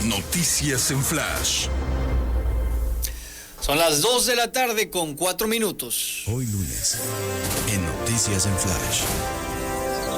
Noticias en Flash. Son las 2 de la tarde con 4 minutos. Hoy lunes, en Noticias en Flash.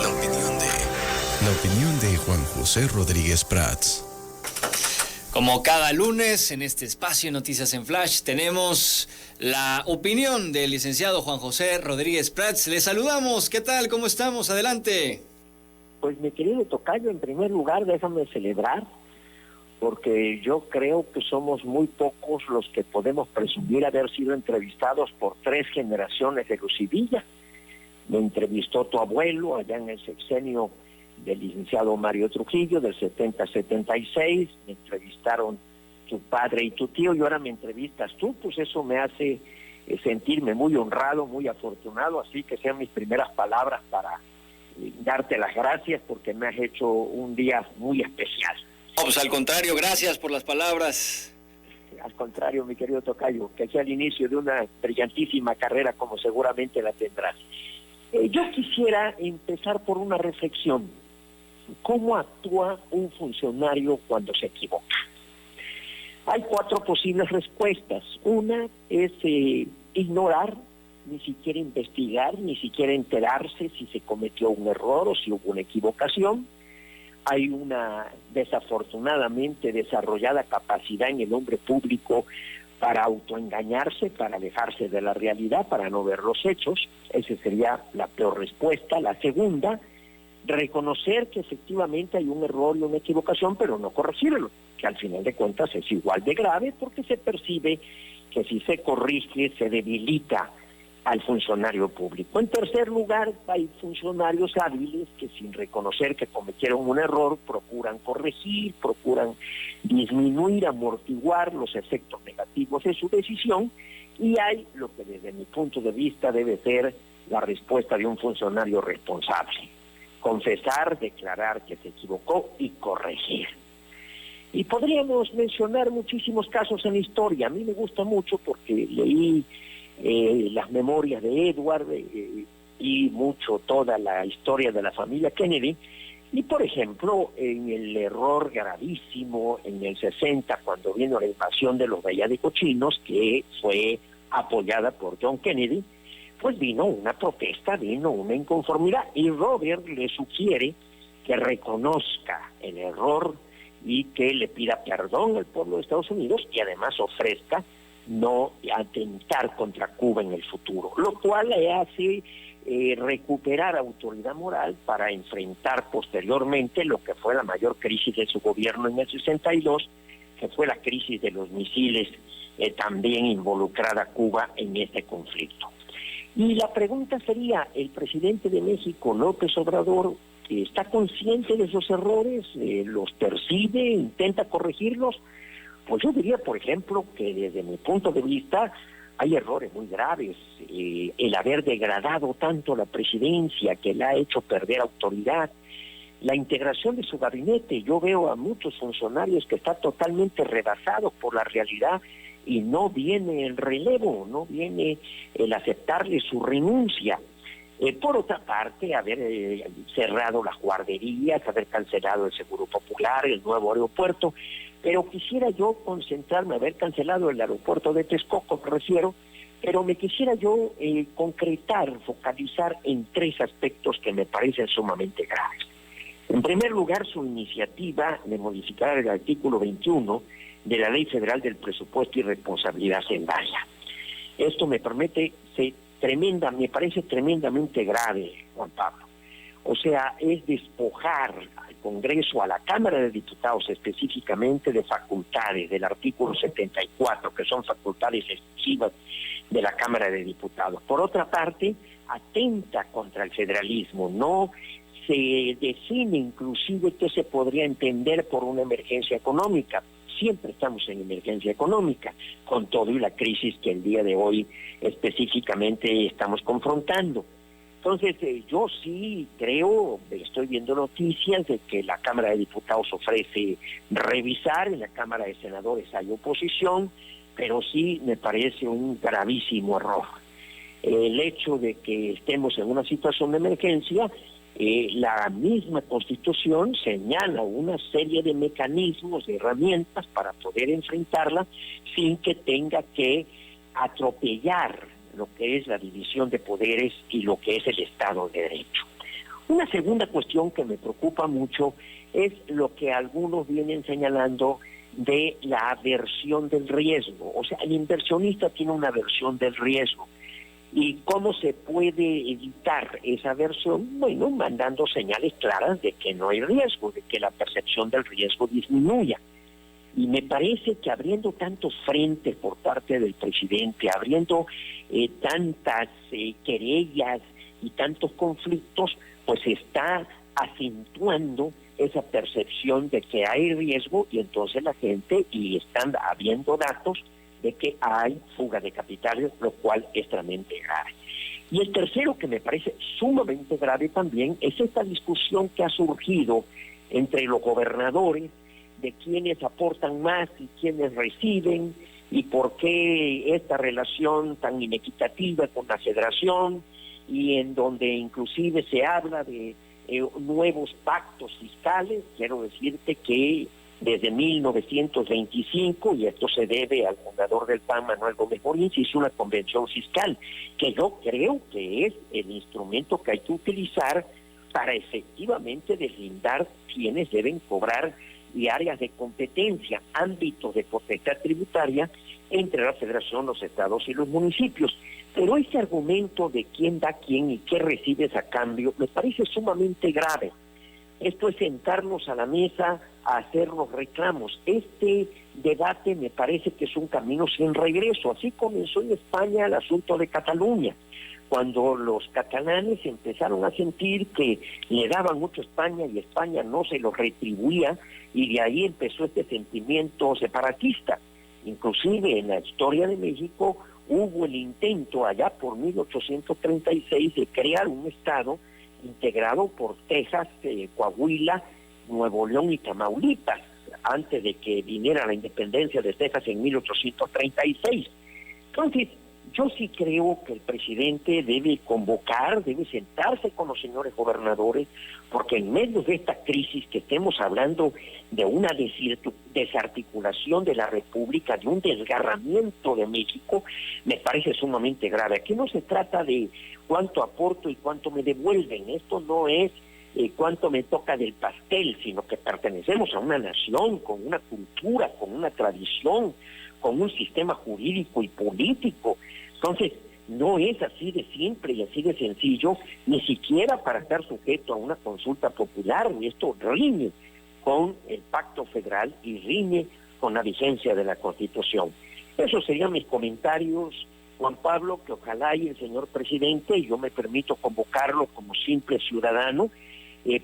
La opinión de Juan José Rodríguez Prats. Como cada lunes, en este espacio Noticias en Flash, tenemos la opinión del licenciado Juan José Rodríguez Prats. Le saludamos. ¿Qué tal? ¿Cómo estamos? Adelante. Pues mi querido tocayo, en primer lugar, déjame celebrar, porque yo creo que somos muy pocos los que podemos presumir haber sido entrevistados por 3 generaciones de Lucivilla. Me entrevistó tu abuelo allá en el sexenio del licenciado Mario Trujillo, del 70-76, me entrevistaron tu padre y tu tío, y ahora me entrevistas tú. Pues eso me hace sentirme muy honrado, muy afortunado, así que sean mis primeras palabras para darte las gracias, porque me has hecho un día muy especial. Pues al contrario, gracias por las palabras. Al contrario, mi querido tocayo, que sea el inicio de una brillantísima carrera, como seguramente la tendrás. Yo quisiera empezar por una reflexión. ¿Cómo actúa un funcionario cuando se equivoca? Hay 4 posibles respuestas. Una es ignorar, ni siquiera investigar, ni siquiera enterarse si se cometió un error o si hubo una equivocación. Hay una desafortunadamente desarrollada capacidad en el hombre público para autoengañarse, para alejarse de la realidad, para no ver los hechos. Esa sería la peor respuesta. La segunda, reconocer que efectivamente hay un error y una equivocación, pero no corregirlo, que al final de cuentas es igual de grave, porque se percibe que si se corrige se debilita al funcionario público. En tercer lugar, hay funcionarios hábiles que, sin reconocer que cometieron un error, procuran corregir, procuran disminuir, amortiguar los efectos negativos de su decisión, y hay lo que desde mi punto de vista debe ser la respuesta de un funcionario responsable: confesar, declarar que se equivocó y corregir. Y podríamos mencionar muchísimos casos en la historia. A mí me gusta mucho porque leí las memorias de Edward y mucho toda la historia de la familia Kennedy, y por ejemplo en el error gravísimo en el 60, cuando vino la invasión de los Bahía de Cochinos, que fue apoyada por John Kennedy, pues vino una protesta, vino una inconformidad, y Robert le sugiere que reconozca el error y que le pida perdón al pueblo de Estados Unidos, y además ofrezca no atentar contra Cuba en el futuro, lo cual le hace recuperar autoridad moral para enfrentar posteriormente lo que fue la mayor crisis de su gobierno en el 62, que fue la crisis de los misiles, también involucrada Cuba en este conflicto. Y la pregunta sería, ¿el presidente de México, López Obrador, está consciente de esos errores, los percibe, intenta corregirlos? Pues yo diría, por ejemplo, que desde mi punto de vista hay errores muy graves. El haber degradado tanto la presidencia, que la ha hecho perder autoridad, la integración de su gabinete. Yo veo a muchos funcionarios que están totalmente rebasados por la realidad y no viene el relevo, no viene el aceptarle su renuncia. Por otra parte, haber cerrado las guarderías, haber cancelado el Seguro Popular, el nuevo aeropuerto. Pero quisiera yo concentrarme, haber cancelado el aeropuerto de Texcoco, me refiero, pero me quisiera yo concretar, focalizar en 3 aspectos que me parecen sumamente graves. En primer lugar, su iniciativa de modificar el artículo 21 de la Ley Federal del Presupuesto y Responsabilidad Hacendaria. Esto me parece tremendamente grave, Juan Pablo. O sea, es despojar al Congreso, a la Cámara de Diputados específicamente, de facultades del artículo 74, que son facultades exclusivas de la Cámara de Diputados. Por otra parte, atenta contra el federalismo, no se define inclusive qué se podría entender por una emergencia económica. Siempre estamos en emergencia económica, con todo y la crisis que el día de hoy específicamente estamos confrontando. Entonces, yo sí creo, estoy viendo noticias de que la Cámara de Diputados ofrece revisar, en la Cámara de Senadores hay oposición, pero sí me parece un gravísimo error. El hecho de que estemos en una situación de emergencia La misma Constitución señala una serie de mecanismos, de herramientas para poder enfrentarla sin que tenga que atropellar lo que es la división de poderes y lo que es el Estado de Derecho. Una segunda cuestión que me preocupa mucho es lo que algunos vienen señalando de la aversión del riesgo. O sea, el inversionista tiene una aversión del riesgo. ¿Y cómo se puede evitar esa aversión? Bueno, mandando señales claras de que no hay riesgo, de que la percepción del riesgo disminuya. Y me parece que abriendo tantos frentes por parte del presidente, abriendo tantas querellas y tantos conflictos, pues está acentuando esa percepción de que hay riesgo y entonces la gente, y están habiendo datos de que hay fuga de capitales, lo cual es tremendamente grave. Y el tercero que me parece sumamente grave también es esta discusión que ha surgido entre los gobernadores de quiénes aportan más y quiénes reciben y por qué esta relación tan inequitativa con la federación, y en donde inclusive se habla de nuevos pactos fiscales. Quiero decirte que desde 1925, y esto se debe al fundador del PAN, Manuel Gómez Morín, se hizo una convención fiscal, que yo creo que es el instrumento que hay que utilizar para efectivamente deslindar quienes deben cobrar y áreas de competencia, ámbitos de potestad tributaria entre la Federación, los estados y los municipios. Pero ese argumento de quién da quién y qué recibes a cambio me parece sumamente grave. Esto es sentarnos a la mesa a hacer los reclamos. Este debate me parece que es un camino sin regreso. Así comenzó en España el asunto de Cataluña, cuando los catalanes empezaron a sentir que le daban mucho a España y España no se lo retribuía, y de ahí empezó este sentimiento separatista. Inclusive en la historia de México hubo el intento allá por 1836 de crear un estado integrado por Texas, Coahuila, Nuevo León y Tamaulipas, antes de que viniera la independencia de Texas en 1836. Entonces, yo sí creo que el presidente debe convocar, debe sentarse con los señores gobernadores, porque en medio de esta crisis que estemos hablando de una desarticulación de la República, de un desgarramiento de México, me parece sumamente grave. Aquí no se trata de cuánto aporto y cuánto me devuelven. Esto no es cuánto me toca del pastel, sino que pertenecemos a una nación con una cultura, con una tradición, con un sistema jurídico y político. Entonces, no es así de simple y así de sencillo, ni siquiera para estar sujeto a una consulta popular, y esto riñe con el pacto federal y riñe con la vigencia de la Constitución. Esos serían mis comentarios, Juan Pablo, que ojalá y el señor presidente, y yo me permito convocarlo como simple ciudadano,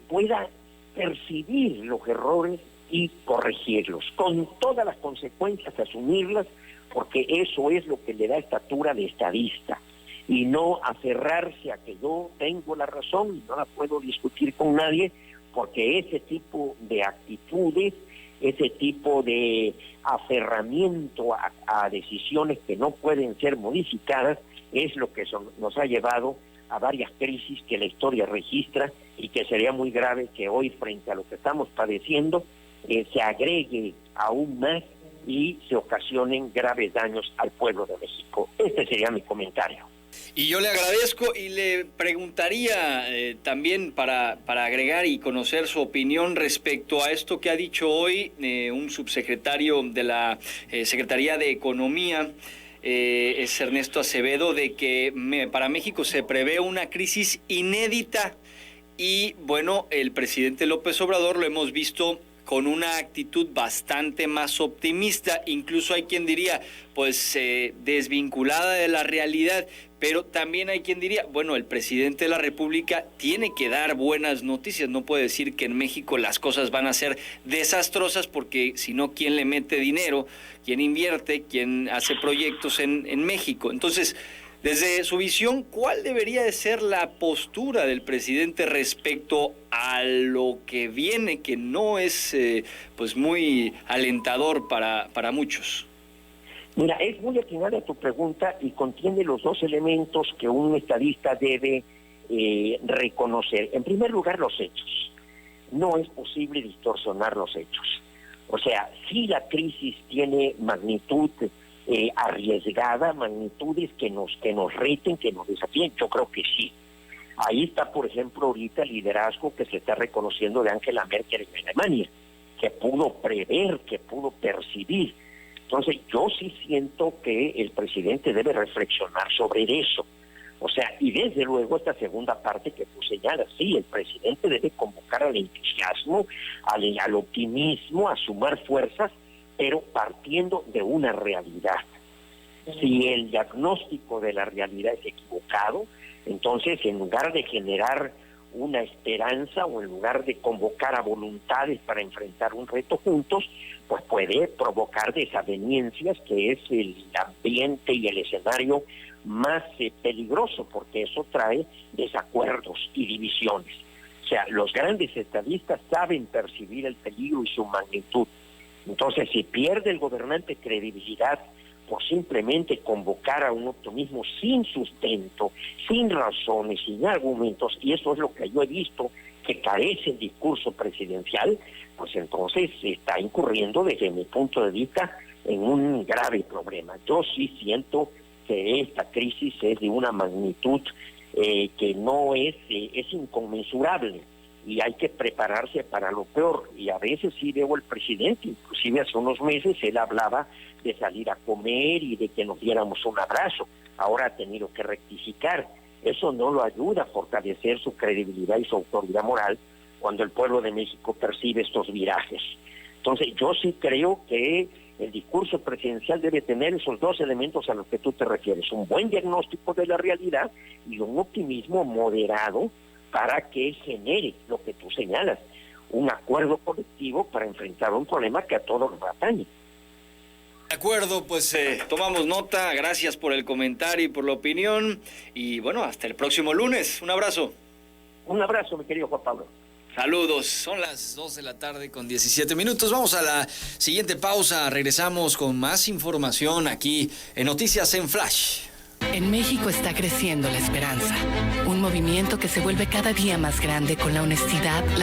pueda percibir los errores y corregirlos, con todas las consecuencias, asumirlas, porque eso es lo que le da estatura de estadista, y no aferrarse a que yo tengo la razón y no la puedo discutir con nadie, porque ese tipo de actitudes, ese tipo de aferramiento a decisiones que no pueden ser modificadas, es lo que nos ha llevado a varias crisis que la historia registra, y que sería muy grave que hoy, frente a lo que estamos padeciendo, se agregue aún más y se ocasionen graves daños al pueblo de México. Este sería mi comentario. Y yo le agradezco y le preguntaría también para agregar y conocer su opinión respecto a esto que ha dicho hoy un subsecretario de la Secretaría de Economía, es Ernesto Acevedo, de que para México se prevé una crisis inédita, y bueno, el presidente López Obrador lo hemos visto con una actitud bastante más optimista, incluso hay quien diría, pues desvinculada de la realidad, pero también hay quien diría, bueno, el presidente de la República tiene que dar buenas noticias, no puede decir que en México las cosas van a ser desastrosas, porque si no, ¿quién le mete dinero? ¿Quién invierte? ¿Quién hace proyectos en México? Entonces, desde su visión, ¿cuál debería de ser la postura del presidente respecto a lo que viene, que no es pues muy alentador para muchos? Mira, es muy atinada tu pregunta y contiene los dos elementos que un estadista debe reconocer, en primer lugar, los hechos. No es posible distorsionar los hechos. O sea, si la crisis tiene magnitud arriesgada, magnitudes que nos reten, que nos desafíen, yo creo que sí. Ahí está, por ejemplo, ahorita el liderazgo que se está reconociendo de Angela Merkel en Alemania, que pudo prever, que pudo percibir. Entonces, yo sí siento que el presidente debe reflexionar sobre eso. O sea, y desde luego esta segunda parte que tú señalas, sí, el presidente debe convocar al entusiasmo, al optimismo, a sumar fuerzas, pero partiendo de una realidad. Si el diagnóstico de la realidad es equivocado, entonces en lugar de generar una esperanza o en lugar de convocar a voluntades para enfrentar un reto juntos, pues puede provocar desavenencias, que es el ambiente y el escenario más peligroso, porque eso trae desacuerdos y divisiones. O sea, los grandes estadistas saben percibir el peligro y su magnitud. Entonces, si pierde el gobernante credibilidad por simplemente convocar a un optimismo sin sustento, sin razones, sin argumentos, y eso es lo que yo he visto que carece el discurso presidencial, pues entonces está incurriendo desde mi punto de vista en un grave problema. Yo sí siento que esta crisis es de una magnitud que no es inconmensurable, y hay que prepararse para lo peor. Y a veces sí veo el presidente, inclusive hace unos meses él hablaba de salir a comer y de que nos diéramos un abrazo. Ahora ha tenido que rectificar. Eso no lo ayuda a fortalecer su credibilidad y su autoridad moral cuando el pueblo de México percibe estos virajes. Entonces yo sí creo que el discurso presidencial debe tener esos dos elementos a los que tú te refieres: un buen diagnóstico de la realidad y un optimismo moderado para que genere lo que tú señalas, un acuerdo colectivo para enfrentar un problema que a todos nos atañe. De acuerdo, pues tomamos nota, gracias por el comentario y por la opinión, y bueno, hasta el próximo lunes. Un abrazo. Un abrazo, mi querido Juan Pablo. Saludos, son las 2 de la tarde con 17 minutos. Vamos a la siguiente pausa, regresamos con más información aquí en Noticias en Flash. En México está creciendo la esperanza, un movimiento que se vuelve cada día más grande con la honestidad,